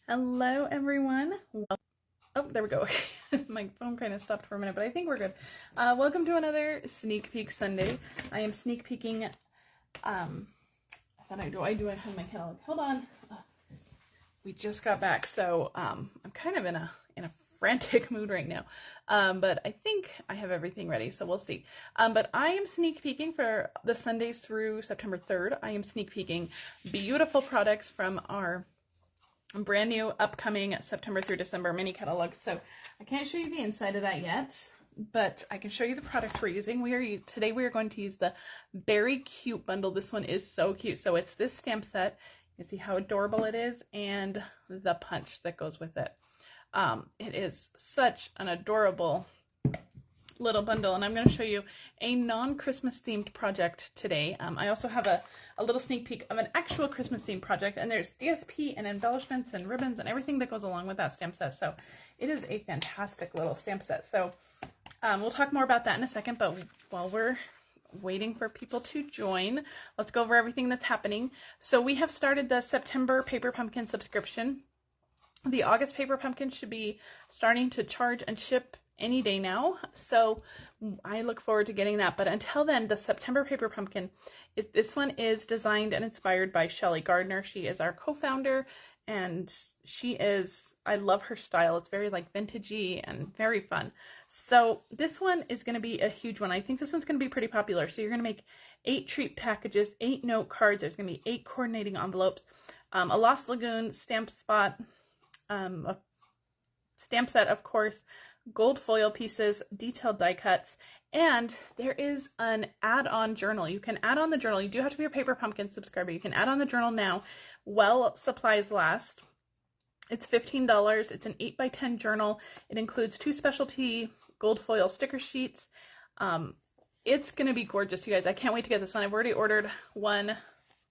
Hello everyone. Oh, there we go. My phone kind of stopped for a minute, but I think we're good. Welcome to another Sneak Peek Sunday. I am sneak peeking, I have my catalog. Hold on. We just got back, so I'm kind of in a frantic mood right now. But I think I have everything ready, so we'll see. But I am sneak peeking for the Sundays through September 3rd. I am sneak peeking beautiful products from our brand new upcoming September through December mini catalog. So I can't show you the inside of that yet, but I can show you the products we're using. Today we are going to use the Beary Cute Bundle. This one is so cute. So it's this stamp set. You see how adorable it is, and the punch that goes with it. It is such an adorable little bundle, and I'm going to show you a non-Christmas themed project today. I also have a little sneak peek of an actual Christmas themed project, and there's DSP and embellishments and ribbons and everything that goes along with that stamp set. So it is a fantastic little stamp set. So we'll talk more about that in a second, but while we're waiting for people to join, let's go over everything that's happening. So we have started the September Paper Pumpkin subscription. The August Paper Pumpkin should be starting to charge and ship any day now, so I look forward to getting that. But until then, the September Paper Pumpkin, this one is designed and inspired by Shelly Gardner. She is our co-founder, and I love her style. It's very like vintagey and very fun. So this one is going to be a huge one. I think this one's going to be pretty popular. So you're going to make 8 treat packages, 8 note cards. There's going to be 8 coordinating envelopes, a Lost Lagoon stamp spot, a stamp set, of course, gold foil pieces, detailed die cuts, and there is an add-on journal. You can add on the journal. You do have to be a Paper Pumpkin subscriber. You can add on the journal now while supplies last. It's $15. It's an 8x10 journal. It includes 2 specialty gold foil sticker sheets. It's going to be gorgeous, you guys. I can't wait to get this one. I've already ordered one,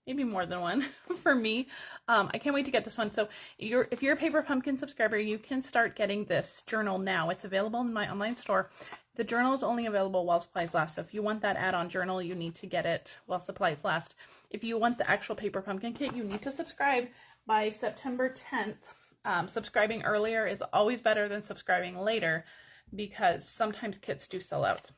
maybe more than one for me. I can't wait to get this one. So if you're a Paper Pumpkin subscriber, you can start getting this journal now. It's available in my online store. The journal is only available while supplies last. So if you want that add-on journal, you need to get it while supplies last. If you want the actual Paper Pumpkin kit, you need to subscribe by September 10th. Subscribing earlier is always better than subscribing later because sometimes kits do sell out.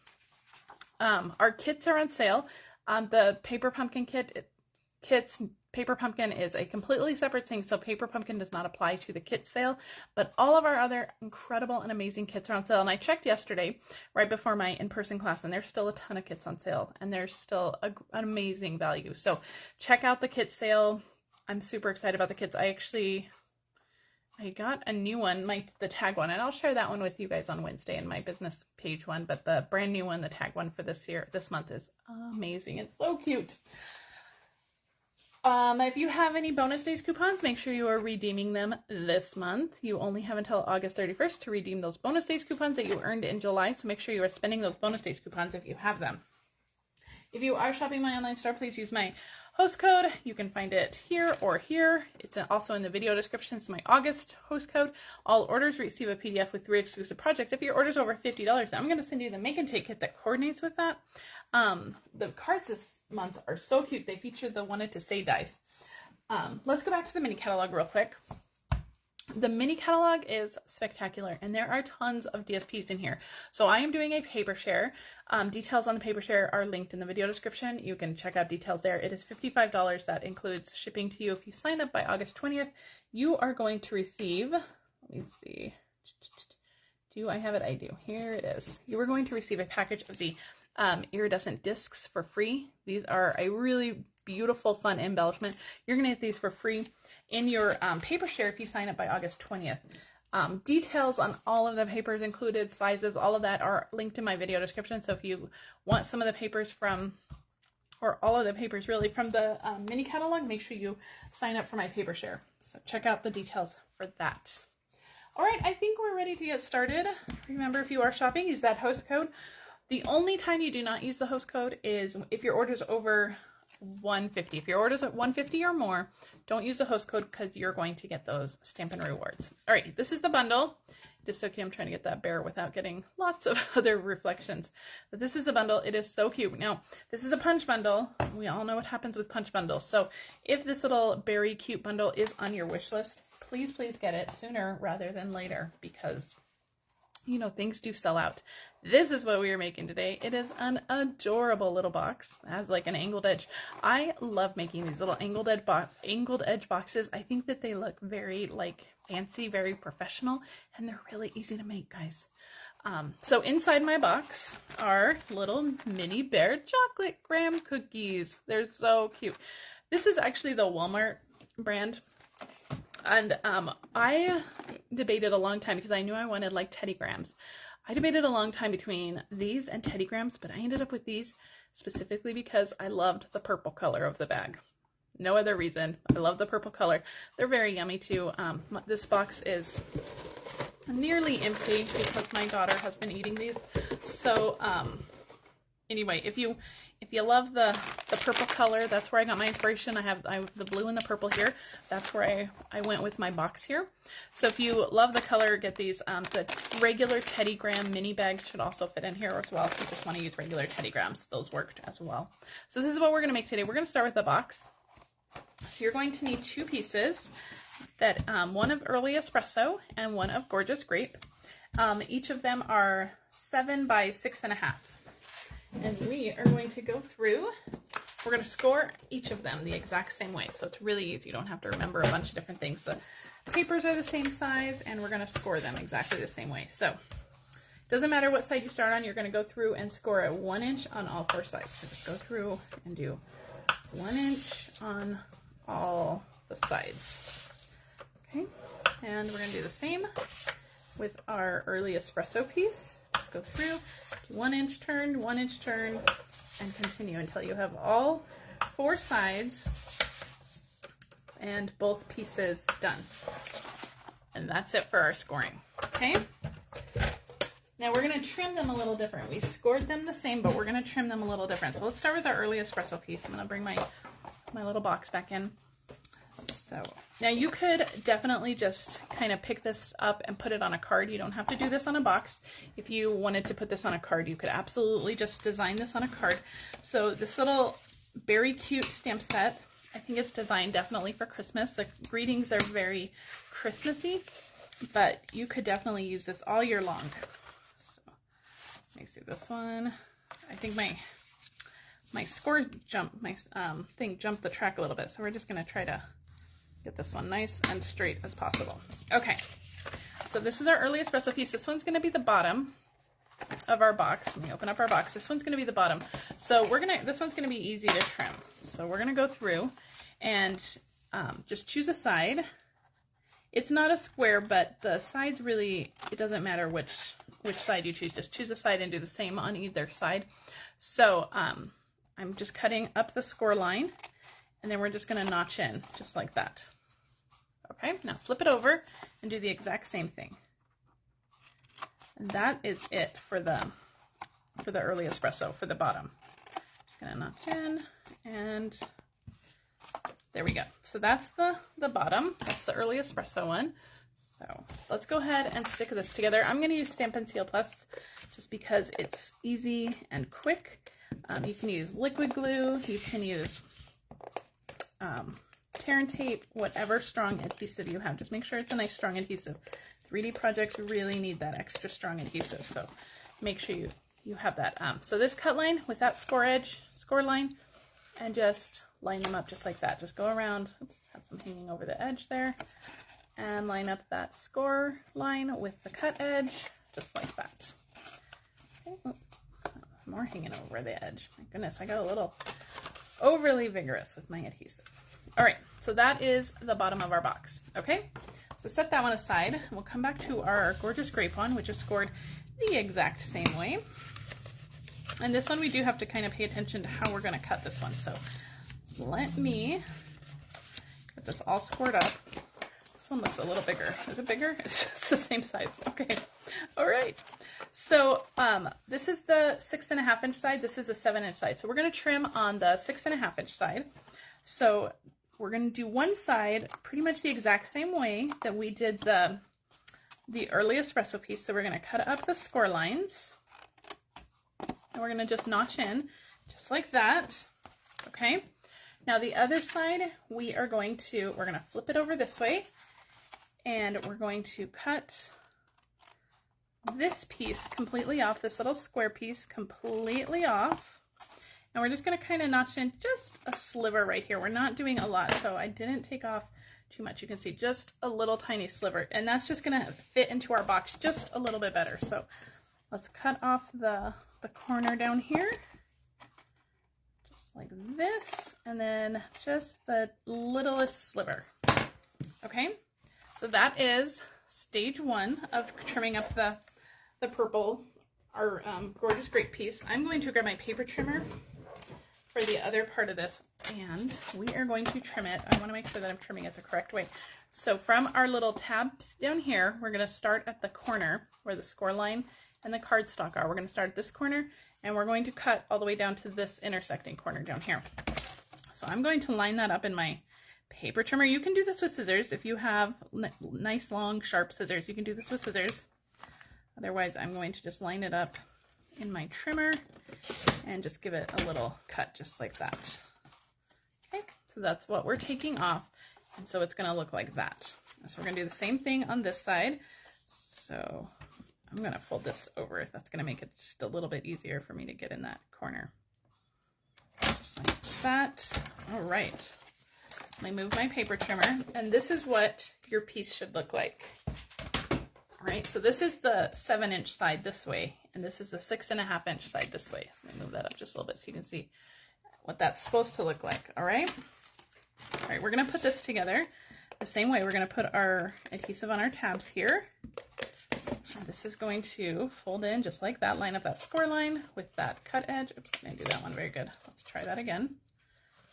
Our kits are on sale. The Paper Pumpkin kits, Paper Pumpkin is a completely separate thing, so Paper Pumpkin does not apply to the kit sale, but all of our other incredible and amazing kits are on sale. And I checked yesterday right before my in-person class, and there's still a ton of kits on sale, and there's still an amazing value. So check out the kit sale. I'm super excited about the kits. I got a new one, the tag one, and I'll share that one with you guys on Wednesday in my business page one, but the brand new one, the tag one for this month is amazing. It's so cute. If you have any bonus days coupons, make sure you are redeeming them this month. You only have until August 31st to redeem those bonus days coupons that you earned in July, so make sure you are spending those bonus days coupons if you have them. If you are shopping my online store, please use my host code. You can find it here or here. It's also in the video description. It's my August host code. All orders receive a PDF with 3 exclusive projects. If your order's over $50, I'm going to send you the Make and Take kit that coordinates with that. The cards this month are so cute. They feature the Wanted to Say dies. Let's go back to the mini catalog real quick. The mini catalog is spectacular, and there are tons of DSPs in here. So I am doing a paper share. Details on the paper share are linked in the video description. You can check out details there. It is $55. That includes shipping to you. If you sign up by August 20th, you are going to receive, let me see, do I have it? I do. Here it is. You are going to receive a package of the iridescent discs for free. These are a really beautiful, fun embellishment. You're going to get these for free in your paper share if you sign up by August 20th. Details on all of the papers included, sizes, all of that are linked in my video description. So if you want some of the papers or all of the papers really from the mini catalog, make sure you sign up for my paper share. So check out the details for that. All right, I think we're ready to get started. Remember, if you are shopping, use that host code. The only time you do not use the host code is if your order's over $150. If your order's at $150 or more, don't use the host code because you're going to get those Stampin' Rewards. All right, this is the bundle. Just okay, I'm trying to get that bare without getting lots of other reflections. But this is the bundle. It is so cute. Now, this is a punch bundle. We all know what happens with punch bundles. So if this little Beary Cute Bundle is on your wish list, please, please get it sooner rather than later because, you know, things do sell out. This is what we are making today. It is an adorable little box. It has like an angled edge. I love making these little angled edge boxes. I think that they look very like fancy, very professional, and they're really easy to make, guys. So inside my box are little mini bear chocolate graham cookies. They're so cute. This is actually the Walmart brand. And I debated a long time because I knew I wanted like Teddy Grahams. I debated a long time between these and Teddy Grahams, but I ended up with these specifically because I loved the purple color of the bag. No other reason. I love the purple color. They're very yummy too. This box is nearly empty because my daughter has been eating these. So anyway, if you love the purple color, that's where I got my inspiration. I have the blue and the purple here. That's where I went with my box here. So if you love the color, get these. The regular Teddy Graham mini bags should also fit in here as well. If you just want to use regular Teddy Grahams, those worked as well. So this is what we're going to make today. We're going to start with the box. So you're going to need two pieces. That one of Early Espresso and one of Gorgeous Grape. Each of them are 7 by 6.5. And we are going to go through, we're going to score each of them the exact same way. So it's really easy. You don't have to remember a bunch of different things. The papers are the same size and we're going to score them exactly the same way. So it doesn't matter what side you start on. You're going to go through and score at 1 inch on all 4 sides. So just go through and do 1 inch on all the sides. Okay, and we're going to do the same with our Early Espresso piece. Just go through, 1 inch turn, 1 inch turn, and continue until you have all 4 sides and both pieces done. And that's it for our scoring, okay? Now we're going to trim them a little different. We scored them the same, but we're going to trim them a little different. So let's start with our Early Espresso piece. I'm going to bring my little box back in. So now you could definitely just kind of pick this up and put it on a card. You don't have to do this on a box. If you wanted to put this on a card, you could absolutely just design this on a card. So this little Beary Cute stamp set, I think it's designed definitely for Christmas. The greetings are very Christmassy, but you could definitely use this all year long. So let me see this one. I think my score jumped, my thing jumped the track a little bit. So we're just going to try to get this one nice and straight as possible. Okay, so this is our Early Espresso piece. This one's going to be the bottom of our box. Let me open up our box. This one's going to be the bottom. So this one's going to be easy to trim. So we're going to go through and just choose a side. It's not a square, but the sides really, it doesn't matter which side you choose. Just choose a side and do the same on either side. So I'm just cutting up the score line. And then we're just going to notch in just like that. Okay, now flip it over and do the exact same thing. And that is it for the Early Espresso for the bottom. Just going to notch in and there we go. So that's the bottom. That's the Early Espresso one. So let's go ahead and stick this together. I'm going to use Stampin' Seal Plus just because it's easy and quick. You can use liquid glue. You can use tear and tape, whatever strong adhesive you have. Just make sure it's a nice strong adhesive. 3D projects really need that extra strong adhesive, so make sure you have that. So this cut line with that score line, and just line them up just like that. Just go around, oops, have some hanging over the edge there, and line up that score line with the cut edge, just like that. Okay, oops, more hanging over the edge. My goodness, I got a little overly vigorous with my adhesive. All right, so that is the bottom of our box, okay? So set that one aside. We'll come back to our Gorgeous Grape one, which is scored the exact same way. And this one we do have to kind of pay attention to how we're gonna cut this one. So let me get this all scored up. This one looks a little bigger. Is it bigger? It's the same size, okay. All right, so this is the 6.5 inch side. This is the 7 inch side. So we're gonna trim on the 6.5 inch side. So we're going to do one side pretty much the exact same way that we did the Early Espresso piece. So we're going to cut up the score lines and we're going to just notch in just like that. Okay. Now the other side, we're going to flip it over this way And we're going to cut this piece completely off, this little square piece completely off. And we're just going to kind of notch in just a sliver right here. We're not doing a lot, so I didn't take off too much. You can see just a little tiny sliver, and that's just going to fit into our box just a little bit better. So let's cut off the corner down here, just like this, and then just the littlest sliver. Okay, so that is stage one of trimming up the purple, our gorgeous grape piece. I'm going to grab my paper trimmer for the other part of this, and we are going to trim it. I want to make sure that I'm trimming it the correct way. So from our little tabs down here, we're going to start at the corner where the score line and the cardstock are. We're going to start at this corner, and we're going to cut all the way down to this intersecting corner down here. So I'm going to line that up in my paper trimmer. You can do this with scissors. If you have nice long sharp scissors, you can do this with scissors. Otherwise, I'm going to just line it up in my trimmer and just give it a little cut just like that. Okay, so that's what we're taking off, and so it's going to look like that. So we're going to do the same thing on this side. So I'm going to fold this over. That's going to make it just a little bit easier for me to get in that corner. Just like that. All right. I move my paper trimmer, and this is what your piece should look like. All right, so this is the 7-inch side this way, and this is the 6.5-inch side this way. So let me move that up just a little bit so you can see what that's supposed to look like. All right, we're gonna put this together the same way. We're gonna put our adhesive on our tabs here. And this is going to fold in just like that, line up that score line with that cut edge. Oops, I didn't do that one very good. Let's try that again.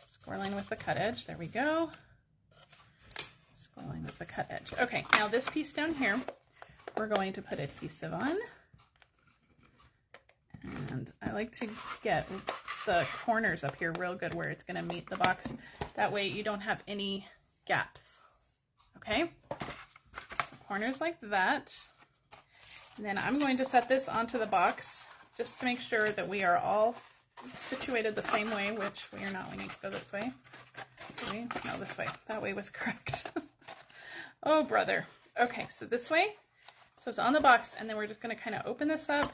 Score line with the cut edge, there we go. Score line with the cut edge. Okay, now this piece down here, we're going to put adhesive on. And I like to get the corners up here real good where it's going to meet the box. That way you don't have any gaps. Okay? So corners like that. And then I'm going to set this onto the box just to make sure that we are all situated the same way, which we are not. We need to go this way. No, this way. That way was correct. Oh, brother. Okay, so this way. So it's on the box, and then we're just going to kind of open this up,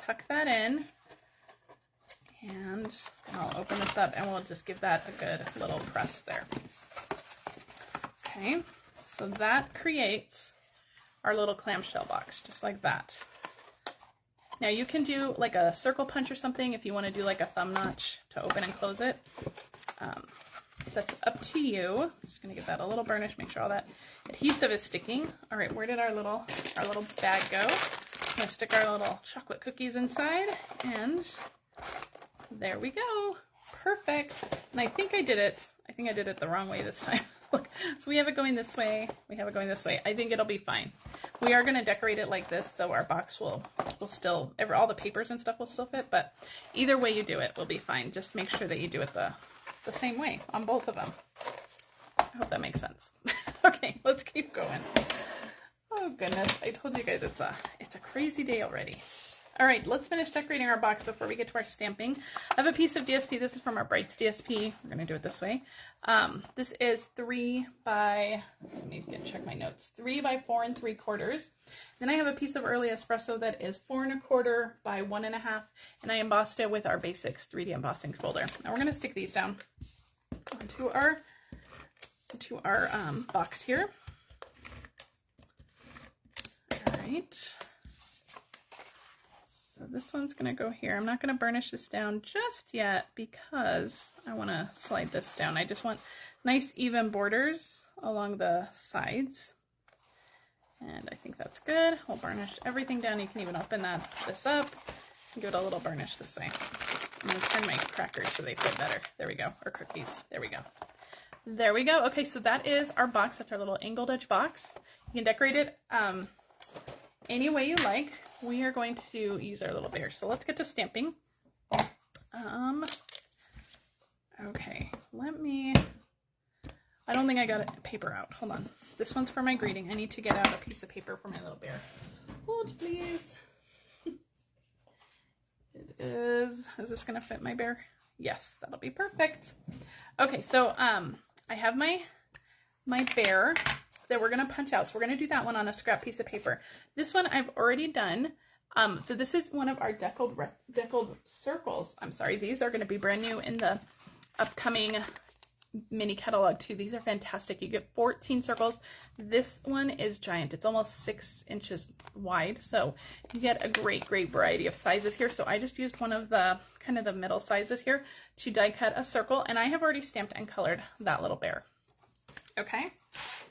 tuck that in, and I'll open this up, and we'll just give that a good little press there. Okay, so that creates our little clamshell box, just like that. Now you can do like a circle punch or something if you want to do like a thumb notch to open and close it. That's up to you. I'm just going to give that a little burnish, make sure all that adhesive is sticking. All right, where did our little bag go? I'm going to stick our little chocolate cookies inside, and there we go. Perfect. And I think I did it the wrong way this time. Look, so we have it going this way. We have it going this way. I think it'll be fine. We are going to decorate it like this, so our box will still, all the papers and stuff will still fit, but either way you do it will be fine. Just make sure that you do it the same way on both of them. I hope that makes sense. Okay, let's keep going. Oh goodness, I told you guys it's a crazy day already. All right, let's finish decorating our box before we get to our stamping. I have a piece of DSP. This is from our Brights DSP. We're going to do it this way. This is 3 by, let me check my notes, 3 by 4 3/4. Then I have a piece of Early Espresso that is 4 1/4 by 1 1/2, and I embossed it with our Basics 3D embossing folder. Now we're going to stick these down onto our box here. All right. So this one's going to go here. I'm not going to burnish this down just yet because I want to slide this down. I just want nice even borders along the sides. And I think that's good. We'll burnish everything down. You can even open this up and give it a little burnish this way. I'm going to turn my crackers so they fit better. There we go. Or cookies. There we go. There we go. Okay, so that is our box. That's our little angled edge box. You can decorate it any way you like. We are going to use our little bear. So let's get to stamping. Okay, I don't think I got a paper out. Hold on. This one's for my greeting. I need to get out a piece of paper for my little bear. Hold, please. It is this gonna fit my bear? Yes, that'll be perfect. Okay, so I have my bear that we're going to punch out. So we're going to do that one on a scrap piece of paper. This one I've already done. So this is one of our deckled circles. I'm sorry, these are going to be brand new in the upcoming mini catalog too. These are fantastic. You get 14 circles. This one is giant. It's almost 6 inches wide. So you get a great variety of sizes here. So I just used one of the kind of the middle sizes here to die cut a circle, and I have already stamped and colored that little bear. Okay.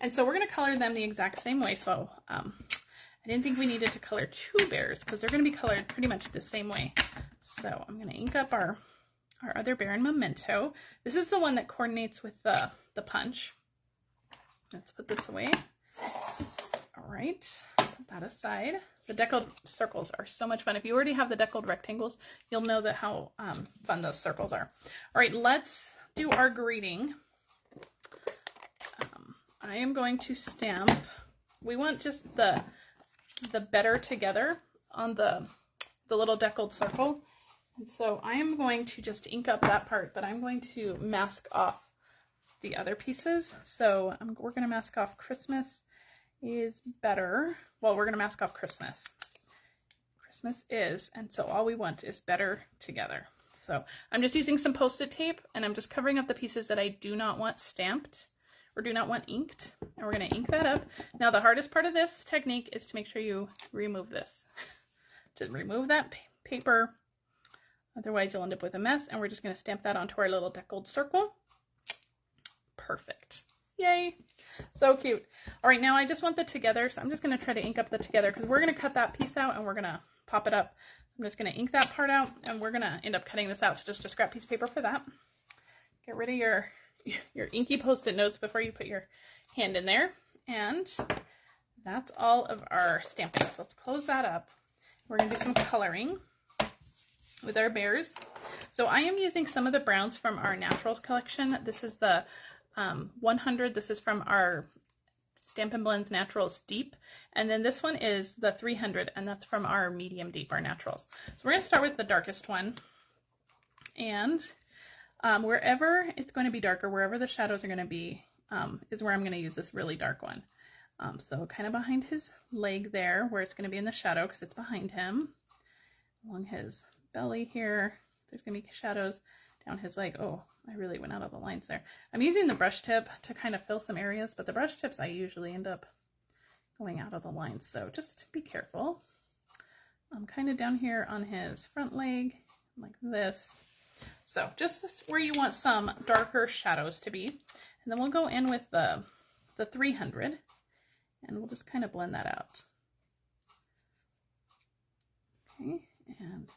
And so we're going to color them the exact same way. So I didn't think we needed to color 2 bears because they're going to be colored pretty much the same way. So I'm going to ink up our other bear in Memento. This is the one that coordinates with the punch. Let's put this away. All right, put that aside. The deckled circles are so much fun. If you already have the deckled rectangles, you'll know that how fun those circles are. All right, let's do our greeting. I am going to stamp. We want just the better together on the little deckled circle. And so I am going to just ink up that part, but I'm going to mask off the other pieces. So we're going to mask off Christmas is better. Well, we're going to mask off Christmas. Christmas is, and so all we want is better together. So I'm just using some Post-it tape, and I'm just covering up the pieces that I do not want stamped or do not want inked. And we're going to ink that up. Now the hardest part of this technique is to make sure you remove this. To remove that paper. Otherwise, you'll end up with a mess, and we're just going to stamp that onto our little deckled circle. Perfect. Yay. So cute. All right, now I just want the together, so I'm just going to try to ink up the together because we're going to cut that piece out and we're going to pop it up. So I'm just going to ink that part out, and we're going to end up cutting this out. So just a scrap piece of paper for that. Get rid of your inky Post-it notes before you put your hand in there. And that's all of our stamping. So let's close that up. We're going to do some coloring with our bears. So I am using some of the browns from our Naturals collection. This is the 100. This is from our Stampin Blends Naturals Deep. And then this one is the 300, and that's from our Medium Deep, our Naturals. So we're going to start with the darkest one. And wherever it's going to be darker, wherever the shadows are going to be, is where I'm going to use this really dark one. So kind of behind his leg there, where it's going to be in the shadow because it's behind him. Along his belly here, there's going to be shadows down his leg. Oh, I really went out of the lines there. I'm using the brush tip to kind of fill some areas, but the brush tips I usually end up going out of the lines, so just be careful. I'm kind of down here on his front leg, like this. So just where you want some darker shadows to be. And then we'll go in with the 300, and we'll just kind of blend that out. Okay, and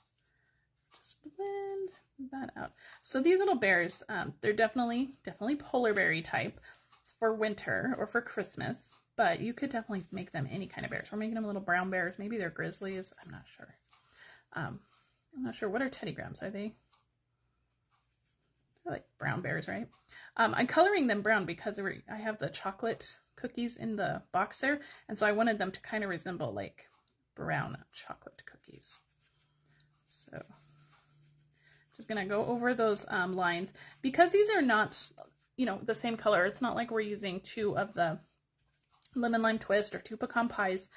just blend that out. So these little bears, they're definitely polar berry type for winter or for Christmas, but you could definitely make them any kind of bears. We're making them little brown bears. Maybe they're grizzlies. I'm not sure. I'm not sure. What are Teddy Grahams? Are they? They're like brown bears, right? I'm coloring them brown because I have the chocolate cookies in the box there, and so I wanted them to kind of resemble like brown chocolate cookies. So just gonna go over those lines because these are not, the same color. It's not like we're using 2 of the lemon lime twist or 2 pecan pies.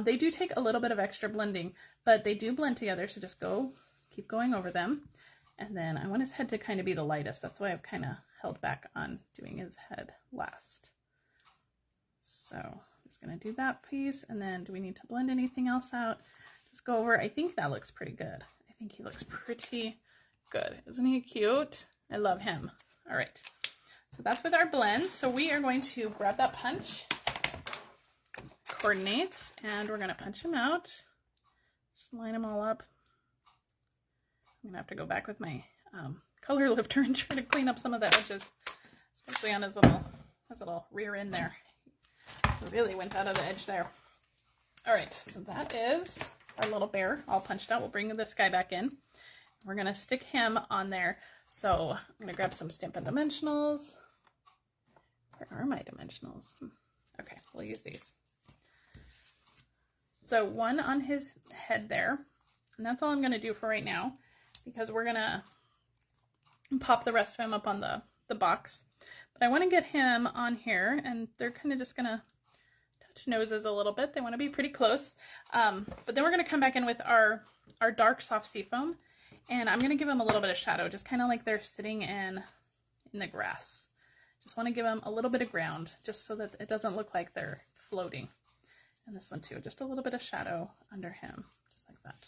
They do take a little bit of extra blending, but they do blend together. So just keep going over them. And then I want his head to kind of be the lightest. That's why I've kind of held back on doing his head last. So I'm just gonna do that piece. And then do we need to blend anything else out? Just go over. I think that looks pretty good. I think he looks pretty good. Isn't he cute? I love him. All right. So that's with our blends. So we are going to grab that punch, coordinates, and we're going to punch him out. Just line them all up. I'm going to have to go back with my color lifter and try to clean up some of the edges, especially on his little rear end there. It really went out of the edge there. All right. So that is our little bear all punched out. We'll bring this guy back in. We're going to stick him on there. So I'm going to grab some Stampin' Dimensionals. Where are my dimensionals? Okay, we'll use these. So one on his head there. And that's all I'm going to do for right now because we're going to pop the rest of him up on the box. But I want to get him on here, and they're kind of just going to switch noses a little bit. They want to be pretty close. But then we're going to come back in with our dark soft seafoam, and I'm going to give them a little bit of shadow, just kind of like they're sitting in the grass. Just want to give them a little bit of ground, just so that it doesn't look like they're floating. And this one too, just a little bit of shadow under him, just like that.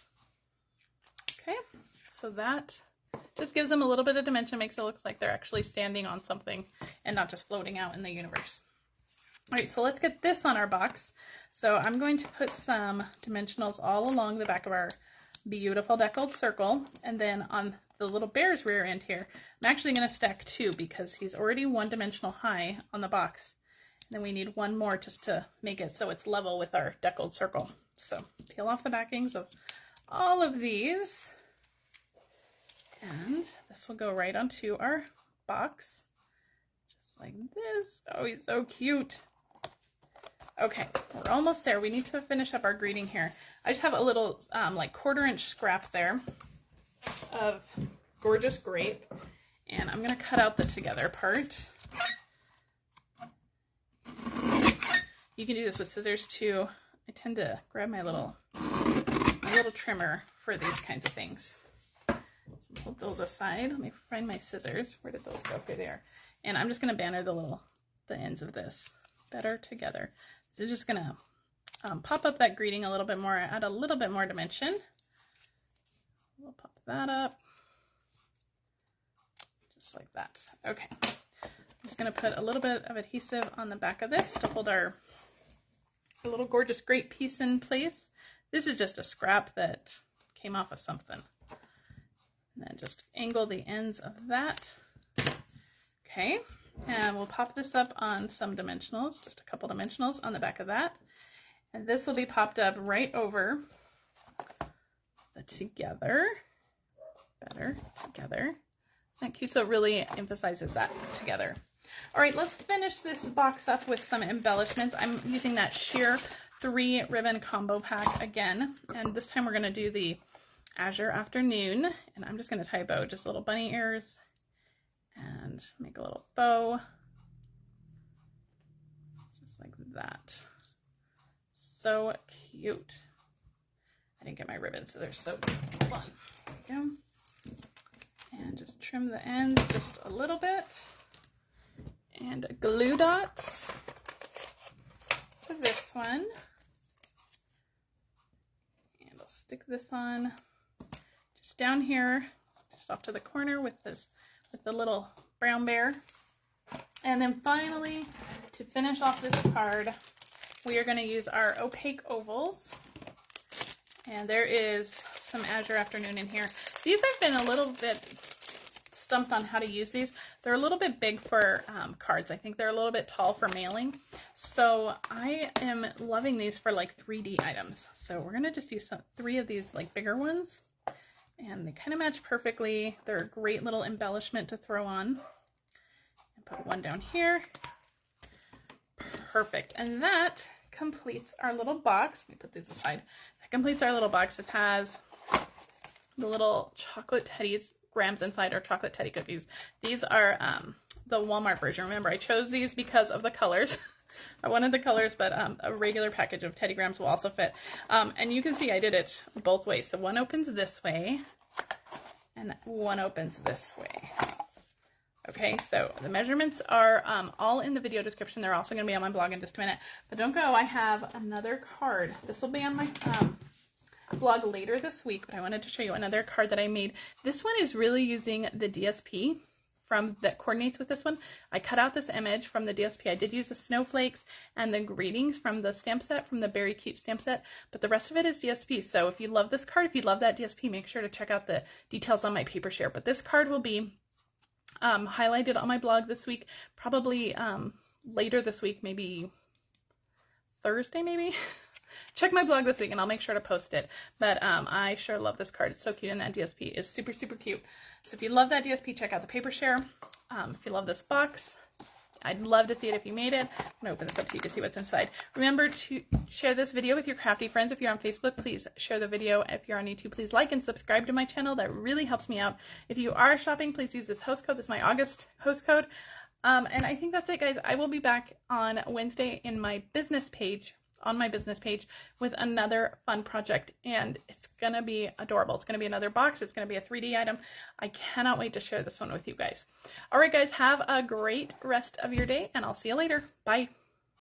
Okay, so that just gives them a little bit of dimension, makes it look like they're actually standing on something and not just floating out in the universe. All right, so let's get this on our box. So I'm going to put some dimensionals all along the back of our beautiful deckled circle, and then on the little bear's rear end here, I'm actually going to stack 2 because he's already 1 dimensional high on the box. And then we need 1 more just to make it so it's level with our deckled circle. So peel off the backings of all of these, and this will go right onto our box, just like this. Oh, he's so cute. Okay, we're almost there. We need to finish up our greeting here. I just have a little like 1/4 inch scrap there of gorgeous grape, and I'm gonna cut out the together part. You can do this with scissors too. I tend to grab my little trimmer for these kinds of things. So hold those aside. Let me find my scissors. Where did those go? Okay, there. And I'm just gonna banner the ends of this better together. So just gonna pop up that greeting a little bit more, add a little bit more dimension. We'll pop that up, just like that. Okay, I'm just gonna put a little bit of adhesive on the back of this to hold our little gorgeous grape piece in place. This is just a scrap that came off of something. And then just angle the ends of that. Okay, and we'll pop this up on some dimensionals, just a couple dimensionals on the back of that. And this will be popped up right over the together. Better together. Isn't that cute? So it really emphasizes that together. All right, let's finish this box up with some embellishments. I'm using that sheer 3 ribbon combo pack again, and this time we're going to do the Azure Afternoon, and I'm just going to tie a bow, just little bunny ears, and make a little bow, just like that. So cute. I didn't get my ribbons, so they're so fun. There we go. And just trim the ends just a little bit. And glue dots for this one. And I'll stick this on just down here, just off to the corner with the little brown bear. And then finally, to finish off this card, we are going to use our opaque ovals. And there is some Azure Afternoon in here. These I've been a little bit stumped on how to use these. They're a little bit big for cards. I think they're a little bit tall for mailing. So I am loving these for like 3D items. So we're going to just use 3 of these like bigger ones. And they kind of match perfectly. They're a great little embellishment to throw on. And put one down here. Perfect. And that completes our little box. Let me put these aside. That completes our little box. It has the little chocolate teddies, grams inside, our chocolate teddy cookies. These are the Walmart version. Remember, I chose these because of the colors. I wanted the colors, but a regular package of Teddy Grams will also fit. And you can see I did it both ways. So one opens this way, and one opens this way. Okay, so the measurements are all in the video description. They're also going to be on my blog in just a minute. But don't go, I have another card. This will be on my blog later this week, but I wanted to show you another card that I made. This one is really using the DSP that coordinates with this one. I cut out this image from the DSP. I did use the snowflakes and the greetings from the stamp set, from the Beary Cute stamp set, but the rest of it is DSP. So if you love this card, if you love that DSP, make sure to check out the details on my paper share. But this card will be highlighted on my blog this week, probably later this week, maybe Thursday, maybe. Check my blog this week and I'll make sure to post it. But I sure love this card. It's so cute, and that DSP is super, super cute. So if you love that DSP, check out the paper share. If you love this box, I'd love to see it if you made it. I'm going to open this up so you can see what's inside. Remember to share this video with your crafty friends. If you're on Facebook, please share the video. If you're on YouTube, please like and subscribe to my channel. That really helps me out. If you are shopping, please use this host code. This is my August host code. And I think that's it, guys. I will be back on Wednesday in my business page on my business page with another fun project, and it's gonna be adorable. It's gonna be another box. It's gonna be a 3D item. I cannot wait to share this one with you guys. All right, guys, have a great rest of your day, and I'll see you later. Bye.